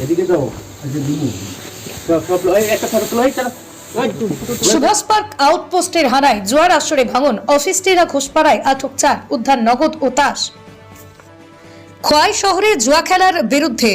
এদিকে যাও। সুভাষ পার্ক আউটপোস্টের হানায় জোয়ার আসরে ভাঙন, অফিসটিরা ঘোষপাড়ায় আটক 4, উদ্ধার নগদ ও তাস। খোয়াই শহরে জুয়া খেলার বিরুদ্ধে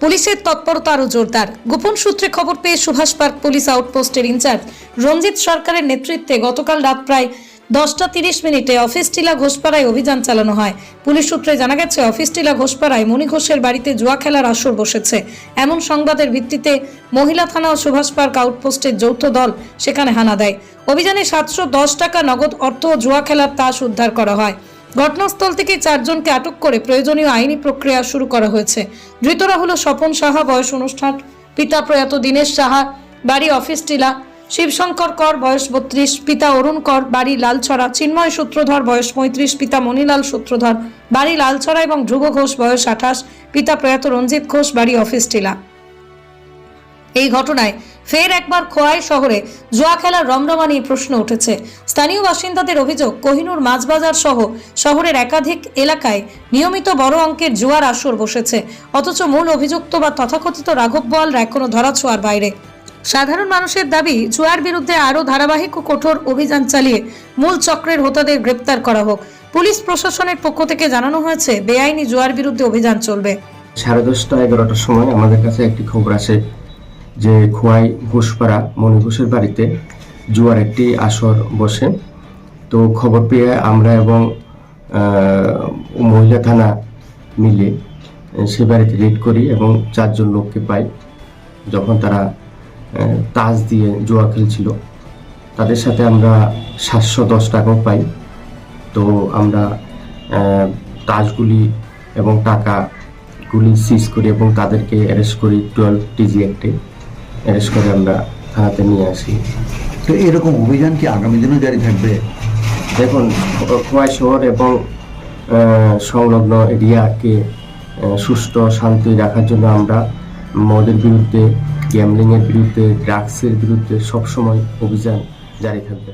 পুলিশের তৎপরতা আরও জোরদার। গোপন সূত্রে খবর পেয়ে সুভাষ পার্ক পুলিশ আউটপোস্টের ইনচার্জ রঞ্জিত সরকারের নেতৃত্বে গতকাল রাত প্রায় 10:30 অফিস টিলা ঘোষপাড়ায় অভিযান চালানো হয়। পুলিশ সূত্রে জানা গেছে, অফিস টিলা ঘোষপাড়ায় মণি ঘোষের বাড়িতে জুয়া খেলার আসর বসেছে। এমন সংবাদের ভিত্তিতে মহিলা থানা ও সুভাষ পার্ক আউটপোস্টের যৌথ দল সেখানে হানা দেয়। অভিযানে 710 টাকা নগদ অর্থ ও জুয়া খেলার তাস উদ্ধার করা হয়। ঘটনাস্থল থেকে 4 জনকে আটক করে প্রয়োজনীয় আইনি প্রক্রিয়া শুরু করা হয়েছে। ধৃতরা হলো স্বপন সাহা, বয়স 59, পিতা প্রয়াত দীনেশ সাহা, বাড়ি অফিস টিলা; শিবশঙ্কর কর, বয়স 32, পিতা অরুণ কর, বাড়ি লালছড়া; চিন্ময় সূত্রধর, বয়স 35, পিতা মণিলাল সূত্রধর, বাড়ি লালছড়া; এবং ধ্রুব ঘোষ, বয়স 28, পিতা প্রয়াত রঞ্জিত ঘোষ, বাড়ি অফিস টিলা। এই ঘটনায় ফের একবার খোয়াই শহরে জুয়া খেলার রমরমা নিয়ে প্রশ্ন উঠেছে। স্থানীয় বাসিন্দাদের অভিযোগ, কোহিনুর মাছবাজার সহ শহরের একাধিক এলাকায় নিয়মিত বড় অঙ্কের জুয়ার আসর বসেছে, অথচ মূল অভিযুক্ত বা তথাকথিত রাঘব বোয়ালরা এখনো ধরাছোঁয়ার বাইরে। সাধারণ মানুষের দাবি, জুয়ার বিরুদ্ধে আরও ধারাবাহিক ও কঠোর অভিযান চালিয়ে মূল চক্রের হোতাদের গ্রেপ্তার করা হোক। পুলিশ প্রশাসনের পক্ষ থেকে জানানো হয়েছে, বেআইনি জুয়ার বিরুদ্ধে অভিযান চলবে। 10:30-11টার সময় আমাদের কাছে একটি খবর আসে যে খোয়াই ঘোষপাড়া মণি ঘোষের বাড়িতে জুয়ার একটি আসর বসে। তো খবর পেয়ে আমরা এবং মহিলা থানা মিলে সে বাড়িতে রেড করি এবং 4 জন লোককে পাই। যখন তারা তাস দিয়ে জুয়া খেলছিল, তাদের সাথে আমরা 710 টাকাও পাই। তো আমরা তাসগুলি এবং টাকাগুলি সিজ করি এবং তাদেরকে অ্যারেস্ট করি 12 TG অ্যাক্টে অ্যারেস্ট করে আমরা থানাতে নিয়ে আসি। তো এরকম অভিযান কি আগামী দিনেও জারি থাকবে? দেখুন, খোয়াই শহর এবং সংলগ্ন এরিয়াকে সুষ্ঠু শান্তি রাখার জন্য আমরা মদের বিরুদ্ধে, গ্যামলিংয়ের বিরুদ্ধে, ড্রাগসের বিরুদ্ধে সবসময় অভিযান জারি থাকবে।